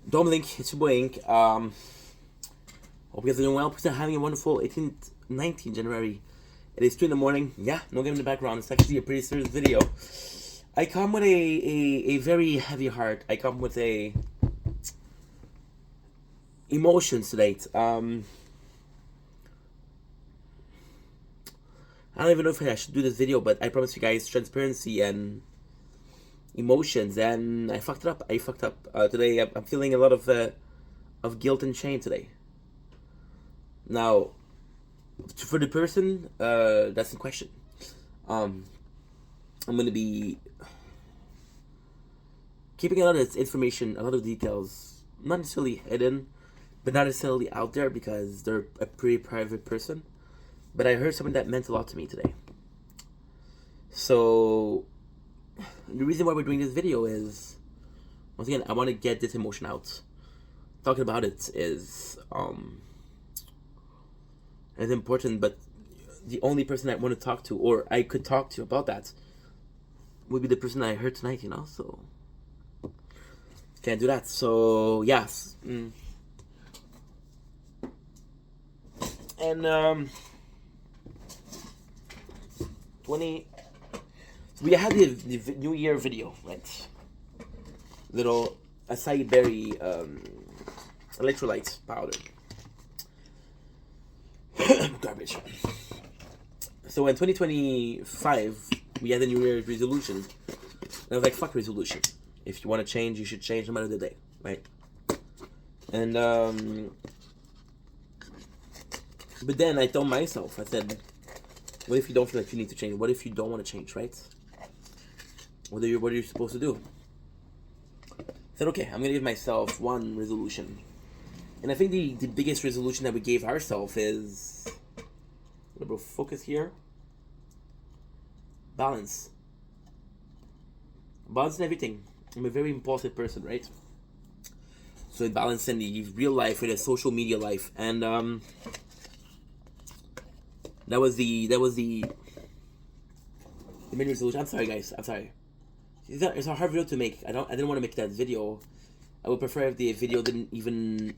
Dominic, it's your boy Ink. Hope you guys are doing well. Please are having a wonderful 18th, 19th January. It is 2 in the morning. Yeah, no game in the background. It's actually a pretty serious video. I come with a very heavy heart. I come with a emotions today. I don't even know if I should do this video, but I promise you guys transparency and emotions, and I fucked it up. I fucked up today. I'm feeling a lot of guilt and shame today. Now, for the person that's in question, I'm going to be keeping a lot of information, a lot of details, not necessarily hidden, but not necessarily out there because they're a pretty private person. But I heard something that meant a lot to me today. So, the reason why we're doing this video is, once again, I want to get this emotion out. Talking about it is important, but the only person I want to talk to, or I could talk to about that, would be the person I heard tonight, so can't do that. So, yes. And 20, we had the New Year video, right? Little acai berry electrolyte powder. Garbage. So in 2025, we had a New Year's resolution. And I was like, fuck resolution. If you want to change, you should change no matter the day, right? And but then I told myself, I said, what if you don't feel like you need to change? What if you don't want to change, right? What are you supposed to do? I said, okay, I'm gonna give myself one resolution. And I think the biggest resolution that we gave ourselves is, bro, focus here. Balance. Balance in everything. I'm a very impulsive person, right? So balance in the real life with the social media life, and that was the main resolution. I'm sorry, guys. I'm sorry. It's a hard video to make. I didn't want to make that video. I would prefer if the video didn't even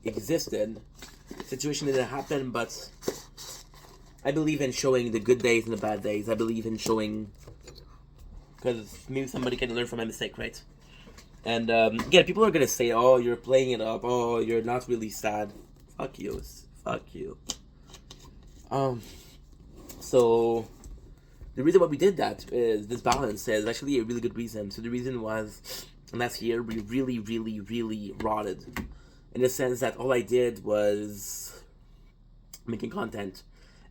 existed. Situation didn't happen, but I believe in showing the good days and the bad days. I believe in showing, because maybe somebody can learn from my mistake, right? And again, people are gonna say, "Oh, you're playing it up. Oh, you're not really sad." Fuck you. Fuck you. So the reason why we did that is this balance is actually a really good reason. So the reason was last year we really, really, really rotted, in the sense that all I did was making content.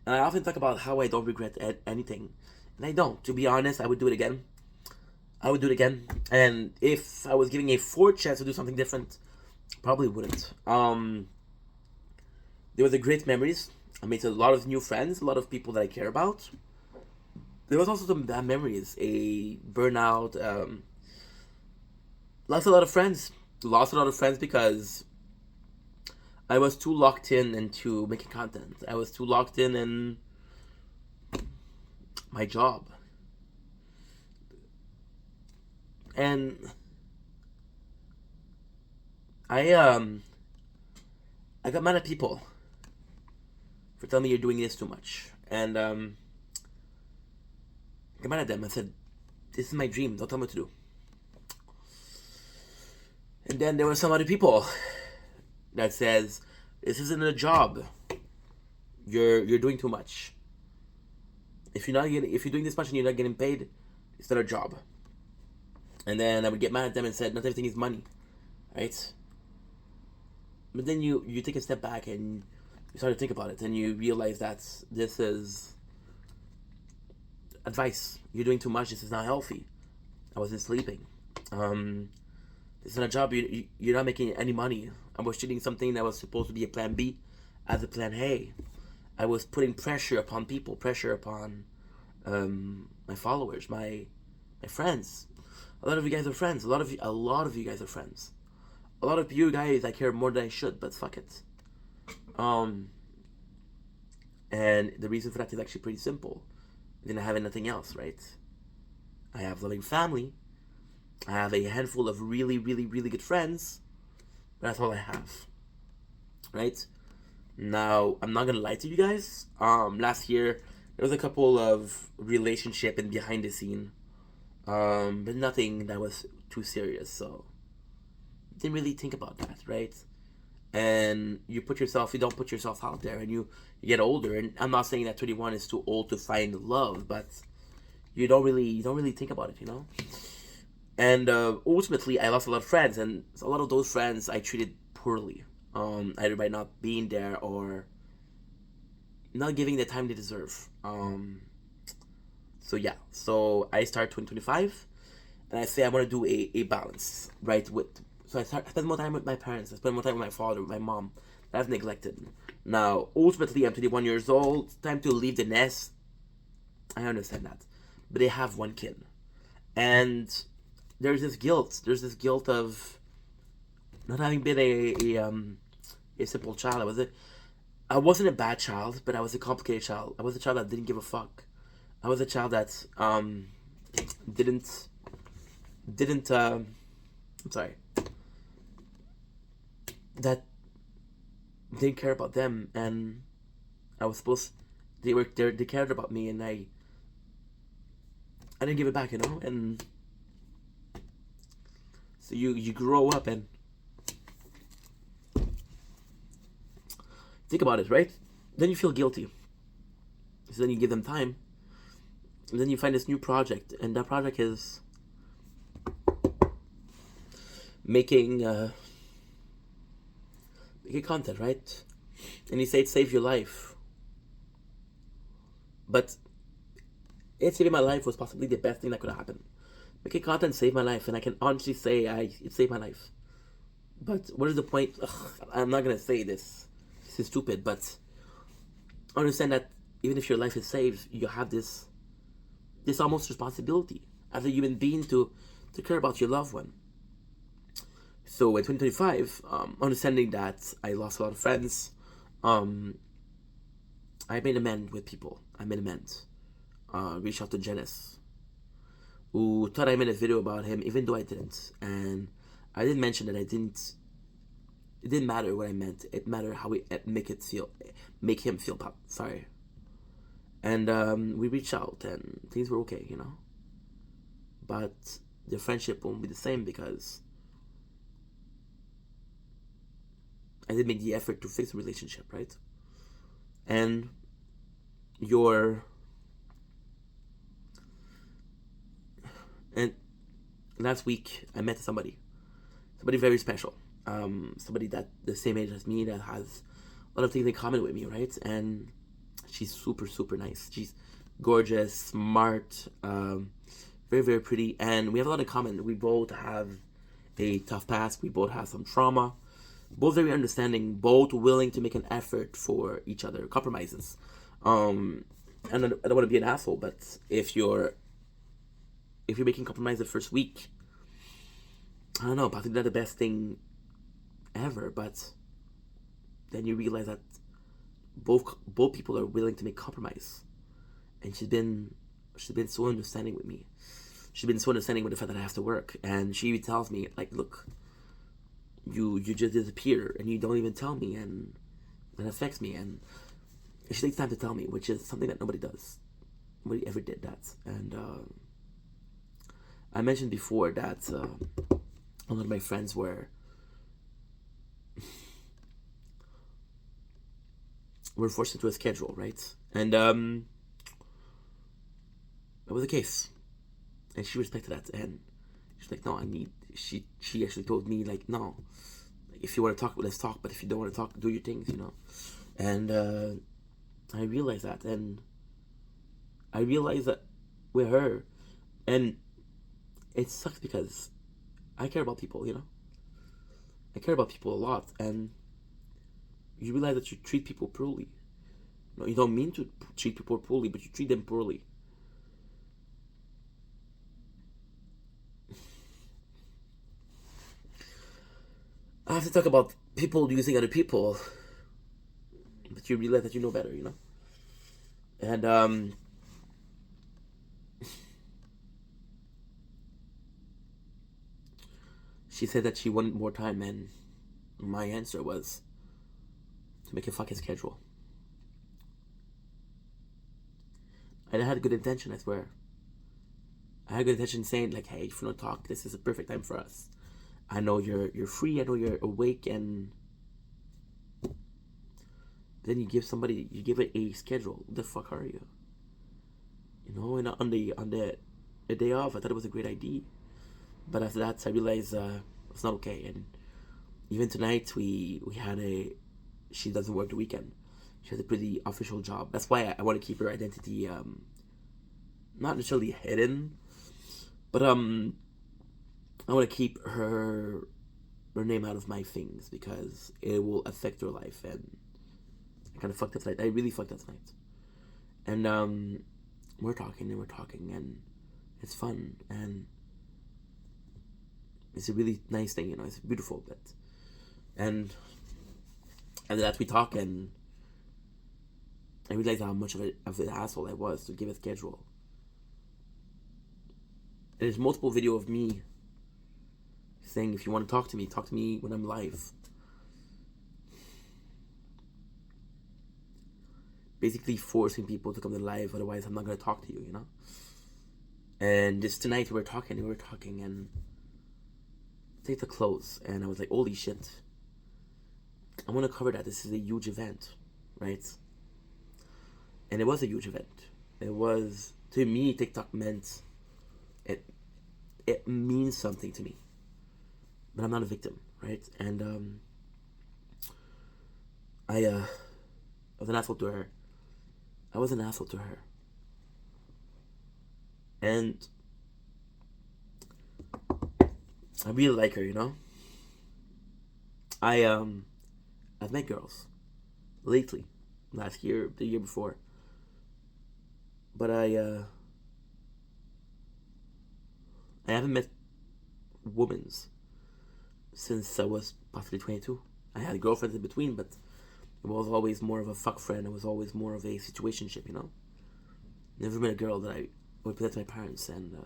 And I often talk about how I don't regret anything, and I don't. To be honest, I would do it again. I would do it again, and if I was giving a fourth chance to do something different, probably wouldn't. There was a great memories. I made a lot of new friends, a lot of people that I care about. There was also some bad memories, a burnout. Lost a lot of friends. Lost a lot of friends because I was too locked in into making content. I was too locked in my job. And I got mad at people for telling me you're doing this too much. And I got mad at them. I said, this is my dream. Don't tell me what to do. And then there were some other people that says, this isn't a job. You're doing too much. If you're doing this much and you're not getting paid, it's not a job. And then I would get mad at them and said, not everything is money, right? But then you take a step back and you start to think about it, and you realize that this is advice. You're doing too much. This is not healthy. I wasn't sleeping. This is not a job. You're not making any money. I was treating something that was supposed to be a plan B as a plan A. I was putting pressure upon people, pressure upon my followers, my friends. A lot of you guys are friends. A lot of you guys are friends. A lot of you guys I care more than I should, but fuck it. And the reason for that is actually pretty simple. I didn't have anything else, right? I have a loving family. I have a handful of really, really, really good friends. That's all I have. Right? Now, I'm not gonna lie to you guys. Last year there was a couple of relationship and behind the scene. But nothing that was too serious, so didn't really think about that, right? And you don't put yourself out there, and you get older. And I'm not saying that 21 is too old to find love, but you don't really think about it, you know. And ultimately, I lost a lot of friends, and a lot of those friends I treated poorly, either by not being there or not giving the time they deserve. So yeah, so I start 2025, and I say I want to do a balance, right? I spend more time with my parents. I spend more time with my father, with my mom, that I've neglected. Now, ultimately, I'm 21 years old. Time to leave the nest. I understand that, but they have one kid, and there's this guilt. There's this guilt of not having been a simple child. I wasn't a bad child, but I was a complicated child. I was a child that didn't give a fuck. I was a child that didn't didn't I'm sorry, that didn't care about them, and I was supposed they cared about me, and I didn't give it back, you know. And so you grow up and think about it, right? Then you feel guilty. So then you give them time, and then you find this new project, and that project is making making content, right? And you say it saved your life, but it saving my life was possibly the best thing that could have happened. Making content saved my life, and I can honestly say it saved my life. But what is the point? Ugh, I'm not gonna say this. This is stupid, but understand that even if your life is saved, you have this almost responsibility as a human being to care about your loved one. So in 2025, understanding that I lost a lot of friends, um, I made amends with people. I made amends. Reached out to Janice, who thought I made a video about him, even though I didn't. And I didn't mention that I didn't. It didn't matter what I meant. It mattered how we make him feel. Sorry. And we reached out, and things were okay, you know. But the friendship won't be the same because I didn't make the effort to fix the relationship, right? And your and last week I met somebody very special, somebody that the same age as me, that has a lot of things in common with me, right? And she's super nice. She's gorgeous, smart, very pretty, and we have a lot in common. We both have a tough past. We both have some trauma. Both very understanding. Both willing to make an effort for each other. Compromises. And I don't want to be an asshole, but if you're making compromise the first week, I don't know, possibly not the best thing ever, but then you realize that both people are willing to make compromise, and she's been so understanding with me. She's been so understanding with the fact that I have to work, and she tells me like, look, you just disappear and you don't even tell me, and that affects me. And she takes time to tell me, which is something that nobody does. Nobody ever did that. And I mentioned before that a lot of my friends were forced into a schedule, right? And that was the case, and she respected that. And she's like, no, she actually told me like, no, if you want to talk, let's talk, but if you don't want to talk, do your things, you know. And I realized that, and I realized that with her, and it sucks because I care about people, you know. I care about people a lot, and you realize that you treat people poorly. No, you don't mean to treat people poorly, but you treat them poorly. I have to talk about people using other people, but you realize that you know better, you know. And she said that she wanted more time, and My answer was to make a fucking schedule. I had a good intention, I swear. I had a good intention saying like, hey, if you don't talk, this is a perfect time for us. I know you're free, I know you're awake, and then you give it a schedule. Who the fuck are you? You know, and on the day off, I thought it was a great idea. But after that, I realized it's not okay. And even tonight, we had she doesn't work the weekend. She has a pretty official job. That's why I want to keep her identity not necessarily hidden, but I want to keep her name out of my things because it will affect her life. And I kind of fucked up tonight. I really fucked up tonight. And we're talking and it's fun and it's a really nice thing, you know. It's beautiful, but and that we talk, and I realized how much of an asshole I was to give a schedule. And there's multiple video of me saying, if you want to talk to me when I'm live. Basically forcing people to come to live, otherwise I'm not going to talk to you, you know? And just tonight we were talking, and take the clothes, and I was like, holy shit. I want to cover that. This is a huge event, right? And it was a huge event. It was, to me, TikTok meant, it means something to me. But I'm not a victim, right? And I was an asshole to her. I was an asshole to her. And I really like her, you know? I've met girls lately, last year, the year before. But I haven't met women's since I was possibly 22. I had girlfriends in between, but it was always more of a fuck friend. It was always more of a situationship, you know? Never met a girl that I would present to my parents, and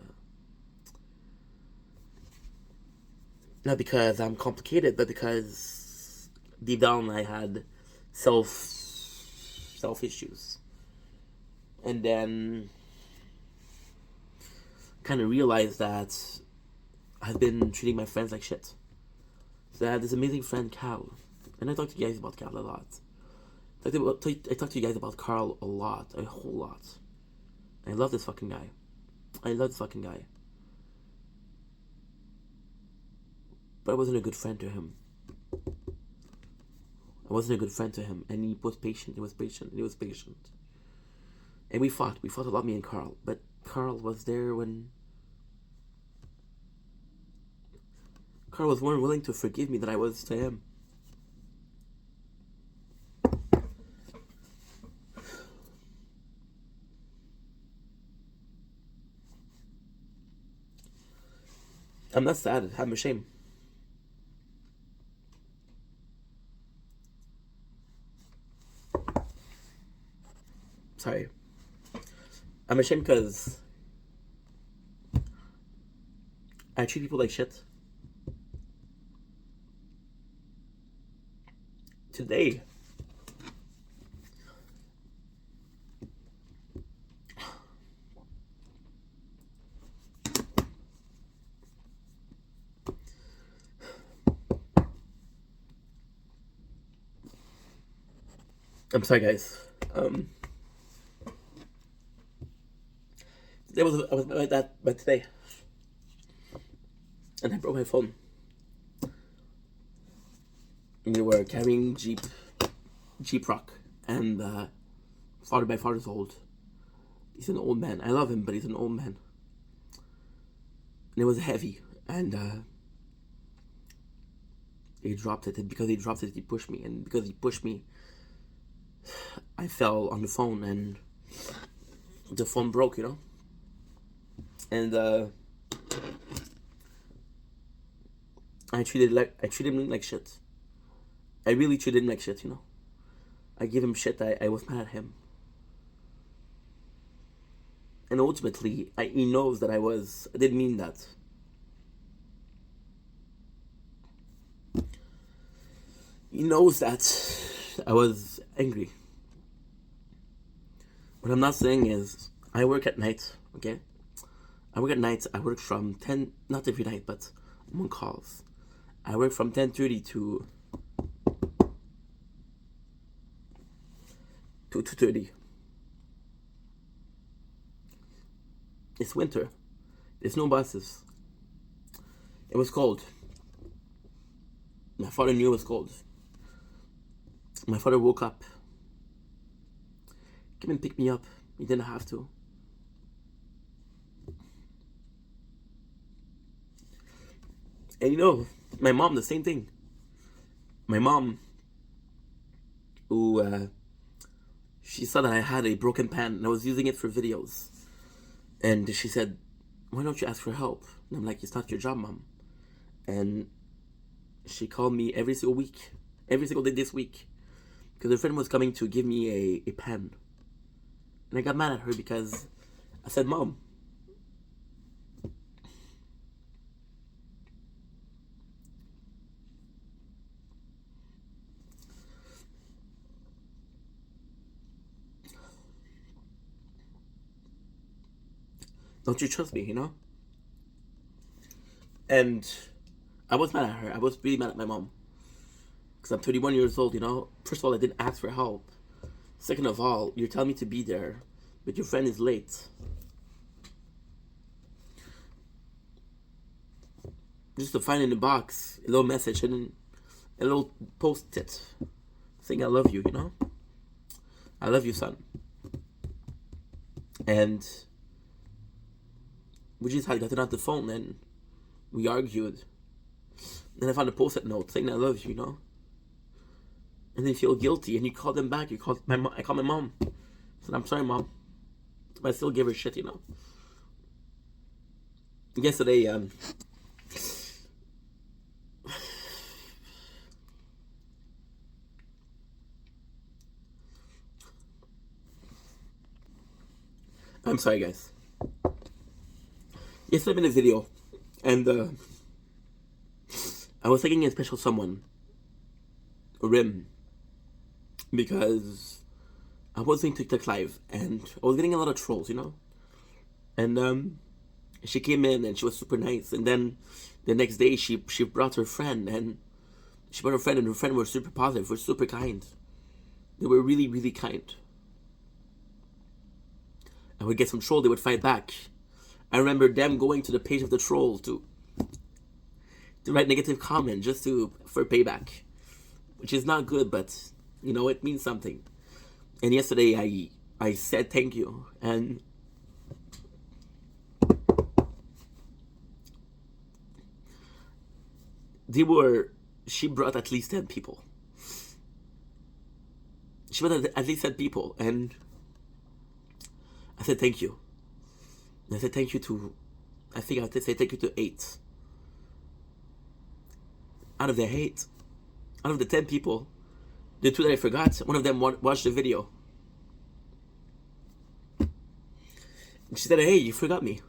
not because I'm complicated, but because deep down I had self issues. And then kind of realized that I've been treating my friends like shit. So I had this amazing friend, Cal, and I talk to you guys about Cal a lot. I talk to you guys about Carl a lot, a whole lot. I love this fucking guy. But I wasn't a good friend to him. And he was patient. And we fought a lot, me and Carl. But Carl was there when... Carl was more willing to forgive me than I was to him. I'm not sad. I'm ashamed. Sorry. I'm ashamed because I treat people like shit. Today, I'm sorry, guys. I was like that, but today, and I broke my phone. We were carrying Jeep Rock, and my father's old. He's an old man. I love him, but he's an old man. And it was heavy, and he dropped it. And because he dropped it, he pushed me, and because he pushed me, I fell on the phone, and the phone broke, you know. And I treated him like shit. I really treated him like shit, you know. I gave him shit. I was mad at him. And ultimately, he knows that I didn't mean that. He knows that I was angry. What I'm not saying is, I work at night, okay? I work at night. I work from 10, not every night, but I'm on calls. I work from 10:30 to 2:30. It's winter. There's no buses. It was cold. My father knew it was cold. My father woke up, came and picked me up. He didn't have to. And my mom, the same thing. My mom, who she saw that I had a broken pan and I was using it for videos. And she said, "Why don't you ask for help?" And I'm like, "It's not your job, Mom." And she called me every single week, every single day this week, because her friend was coming to give me a pen. And I got mad at her because I said, "Mom, don't you trust me, And I was mad at her. I was really mad at my mom. Because I'm 31 years old, First of all, I didn't ask for help. Second of all, you're telling me to be there, but your friend is late. Just to find in the box a little message and a little post-it saying I love you, I love you, son. And we just had gotten off the phone and we argued. Then I found a post-it note saying I love you, And they feel guilty and you call them back. I call my mom. I said, "I'm sorry, Mom." But I still give her shit, Yesterday, I'm sorry, guys. Yesterday I made a video, and I was taking a special someone, Rim, because I was doing TikTok live, and I was getting a lot of trolls, And she came in, and she was super nice, and then the next day she brought her friend, and her friend was super positive, was super kind. They were really, really kind. I would get some troll, they would fight back. I remember them going to the page of the troll to write negative comment just for payback, which is not good, but it means something. And yesterday I said thank you, and she brought at least 10 people. She brought at least 10 people, and I said thank you. And I said thank you to, I think I have to say thank you to 8. Out of the 8, out of the 10 people, the 2 that I forgot, one of them watched the video. And she said, "Hey, you forgot me."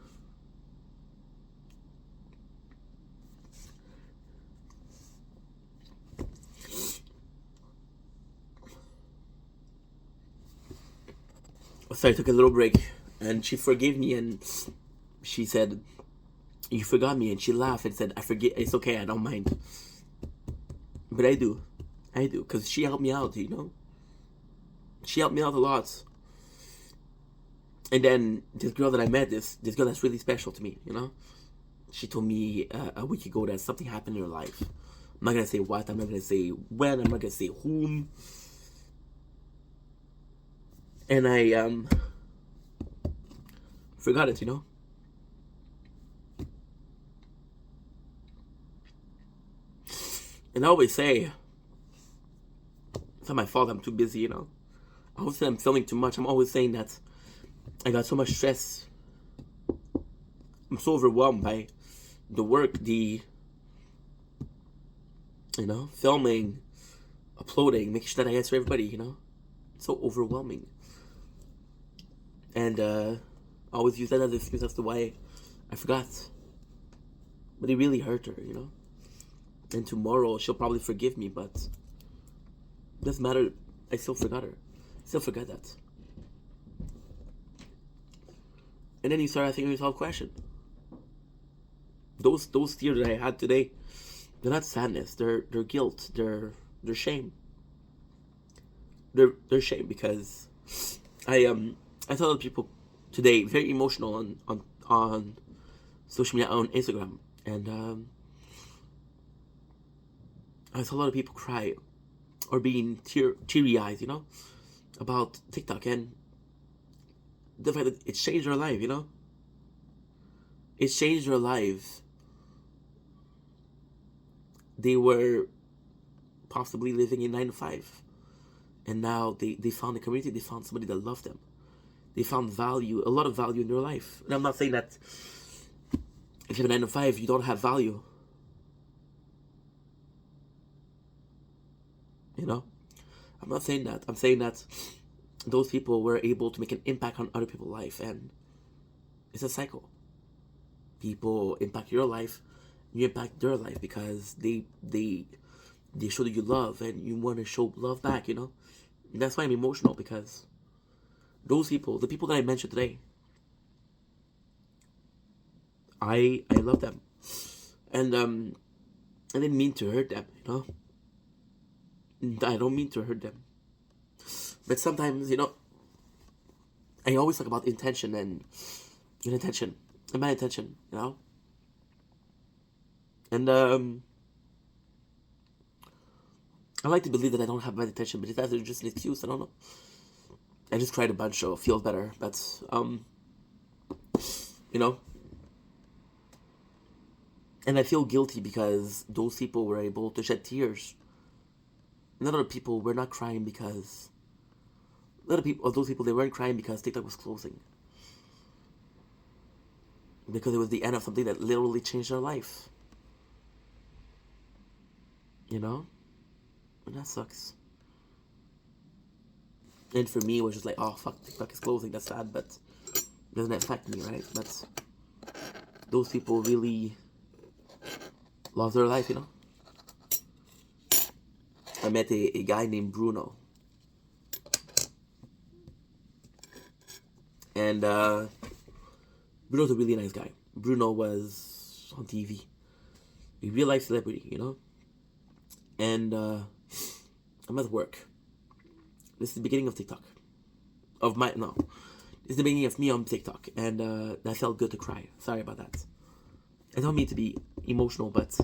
So I took a little break, and she forgave me, and she said, "You forgot me," and she laughed and said, "I forget, it's okay, I don't mind." But I do, because she helped me out, She helped me out a lot. And then this girl that I met, this girl that's really special to me, She told me a week ago that something happened in her life. I'm not going to say what, I'm not going to say when, I'm not going to say whom. And I forgot it, And I always say, it's not my fault, I'm too busy, I always say I'm filming too much. I'm always saying that I got so much stress. I'm so overwhelmed by the work, filming, uploading, making sure that I answer everybody, It's so overwhelming. And I always use that as an excuse as to why I forgot. But it really hurt her, And tomorrow she'll probably forgive me, but Doesn't matter. I still forgot her. Still forget that. And then you start asking yourself question. Those tears that I had today, they're not sadness. They're guilt. They're shame. They're shame because I saw other people today very emotional on social media, on Instagram, and I saw a lot of people cry or being teary eyed, about TikTok and the fact that it changed their life, it changed their life. They were possibly living in 9 to 5, and now they found a community. They found somebody that loved them. They found value, a lot of value in their life. And I'm not saying that if you have a 9 to 5, you don't have value. I'm not saying that. I'm saying that those people were able to make an impact on other people's life, and it's a cycle. People impact your life, you impact their life because they show that you love and you want to show love back. And that's why I'm emotional, because those people, the people that I mentioned today, I love them, and I didn't mean to hurt them. I don't mean to hurt them, but sometimes I always talk about intention and intention and my intention, and I like to believe that I don't have bad intention, but that's just an excuse. I don't know. I just cried a bunch, so it feels better. But and I feel guilty because those people were able to shed tears. And other people were not crying because a lot of those people, they weren't crying because TikTok was closing, because it was the end of something that literally changed their life. And that sucks. And for me, it was just like, oh fuck, TikTok is closing. That's sad, but it doesn't affect me, right? But those people really lost their life. I met a guy named Bruno, and Bruno's a really nice guy. Bruno was on TV, a real life celebrity, and I'm at work. This is the beginning of TikTok. This is the beginning of me on TikTok, and that felt good to cry. Sorry about that. I don't mean to be emotional, but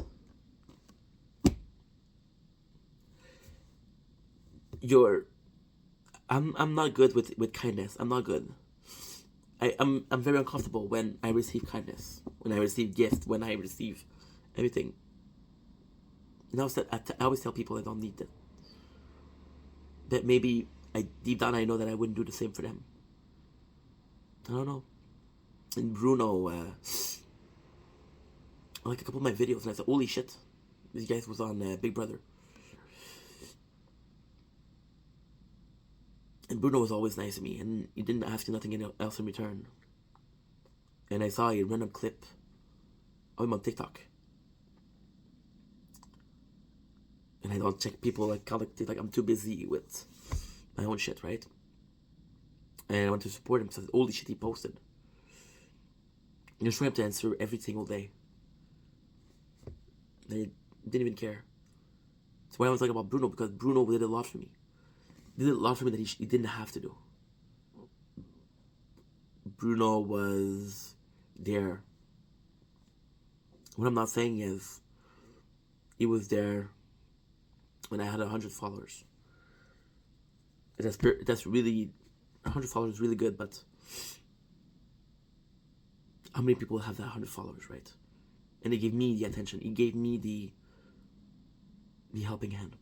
I'm not good with kindness. I'm not good. I'm very uncomfortable when I receive kindness, when I receive gifts, when I receive everything. And I always tell people I don't need that. That maybe deep down I know that I wouldn't do the same for them. I don't know. And Bruno, like a couple of my videos, and I said, holy shit, this guy was on Big Brother. And Bruno was always nice to me, and he didn't ask nothing else in return. And I saw a random clip of him on TikTok. And I don't check people like I'm too busy with my own shit, right? And I want to support him because holy shit he posted. And just trying to answer every single day. They didn't even care. That's why I was talking about Bruno, because Bruno did a lot for me. He did a lot for me that he didn't have to do. Bruno was there. What I'm not saying is he was there when I had 100 followers. That's really 100 followers is really good, but how many people have that 100 followers, right? And he gave me the attention. He gave me the helping hand.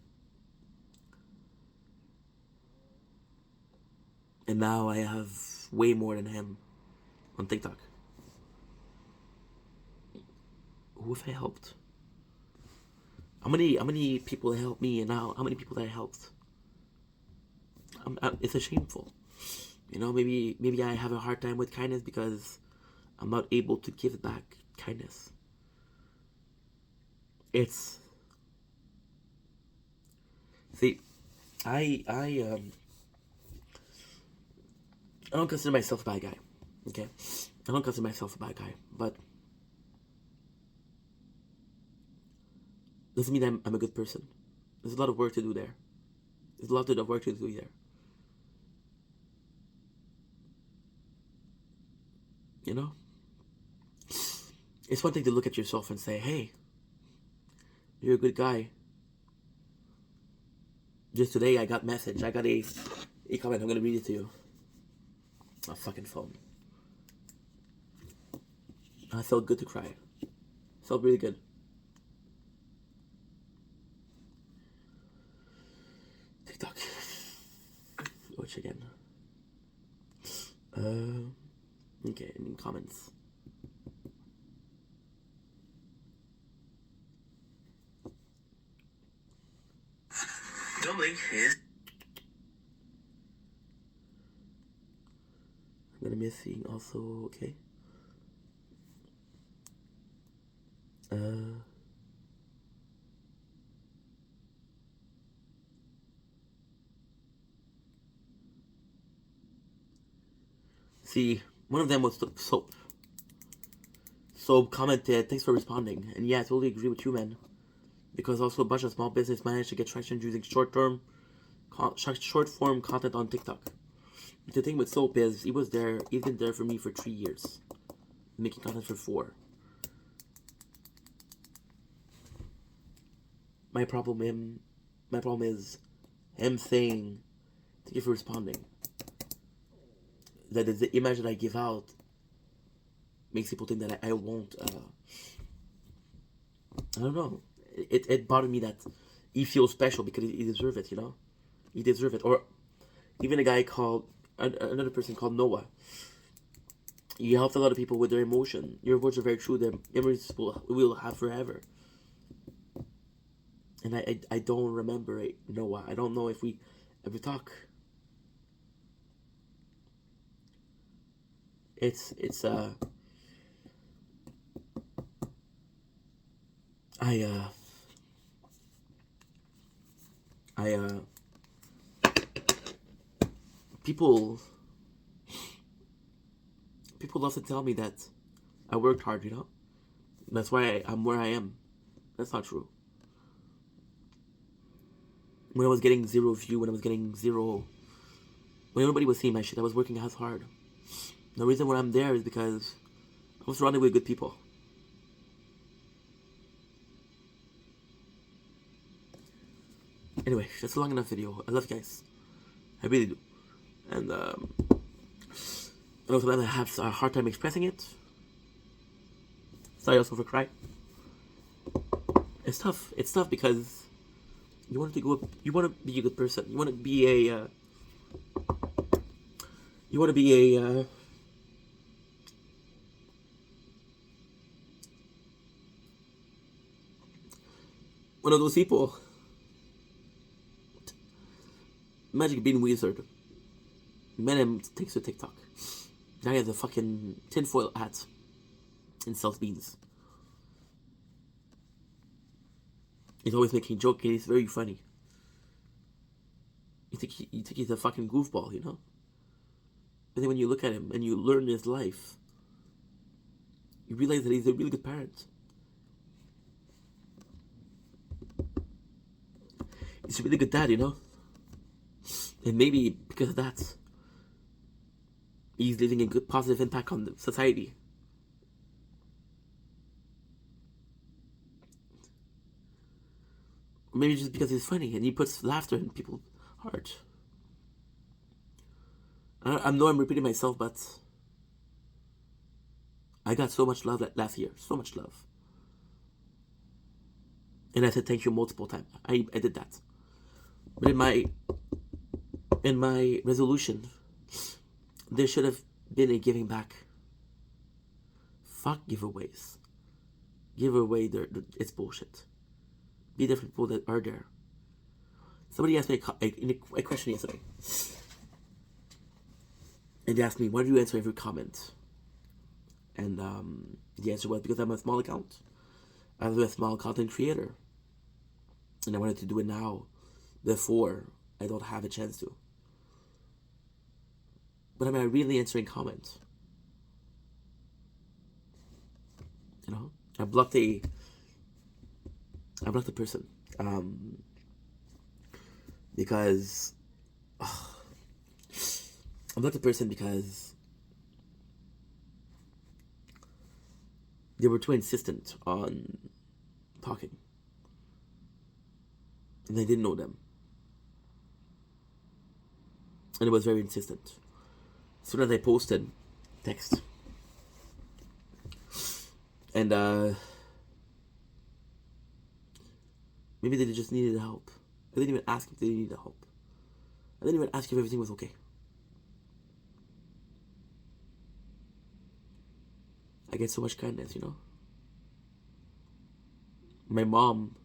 And now I have way more than him on TikTok. Who have I helped? How many people helped me, and now how many people that I helped? It's a shameful. Maybe I have a hard time with kindness because I'm not able to give back kindness. See, I I don't consider myself a bad guy. Okay, I don't consider myself a bad guy, but doesn't mean I'm a good person. There's a lot of work to do there. There's a lot of work to do there. You know, it's one thing to look at yourself and say, "Hey, you're a good guy." Just today, I got message. I got a comment. I'm gonna read it to you. My fucking phone. I felt good to cry. Felt really good. TikTok. Watch again. Okay, any comments? Normally is. I'm gonna missing also. Okay. See, one of them was Soap. Soap commented, "Thanks for responding." And yeah, I totally agree with you, man. Because also a bunch of small business managed to get traction using short form content on TikTok. The thing with Soap is he's been there for me for 3 years, making content for 4. My problem is him saying, "Thank you for responding." That is the image that I give out makes people think that I won't. I don't know. It bothered me that he feels special because he deserves it. You know, he deserves it. Or even a guy called another person called Noah. He helped a lot of people with their emotion. Your words are very true. Their memories will have forever. And I don't remember it, Noah. I don't know if we ever talk. It's I I people love to tell me that I worked hard, you know? That's why I'm where I am. That's not true. When I was getting 0 view, when I was getting 0, when nobody was seeing my shit, I was working as hard. The reason why I'm there is because I was surrounded with good people. Anyway, that's a long enough video. I love you guys. I really do. And also I have a hard time expressing it. Sorry also for crying. It's tough. It's tough because you want to go up, you want to be a good person. You want to be a you want to be a one of those people. Magic Bean Wizard. Man, him takes to TikTok. Guy has a fucking tinfoil hat and sells beans. He's always making jokes and he's very funny. You think he's a fucking goofball, you know? But then when you look at him and you learn his life, you realize that he's a really good parent. He's a really good dad, you know? And maybe because of that, he's leaving a good positive impact on the society. Or maybe just because he's funny and he puts laughter in people's heart. I know I'm repeating myself, but I got so much love last year. So much love. And I said thank you multiple times. I did that. But in my resolution, there should have been a giving back. Fuck giveaways. Give away it's bullshit. Be different people that are there. Somebody asked me a question yesterday. And they asked me, why do you answer every comment? And the answer was because I'm a small account. I'm a small content creator. And I wanted to do it now before I don't have a chance to. But am I really answering comments? You know, I blocked a person, because I blocked the person because they were too insistent on talking, and I didn't know them, and it was very insistent. As soon as I posted, text, and maybe they just needed help. I didn't even ask if they needed help. I didn't even ask if everything was okay. I get so much kindness, you know. My mom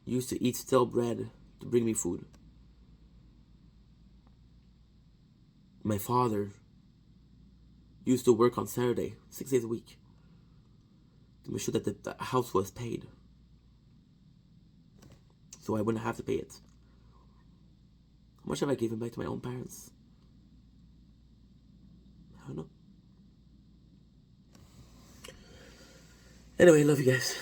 used to eat stale bread to bring me food. My father used to work on Saturday, 6 days a week, to make sure that the house was paid, so I wouldn't have to pay it. How much have I given back to my own parents? I don't know. Anyway, love you guys.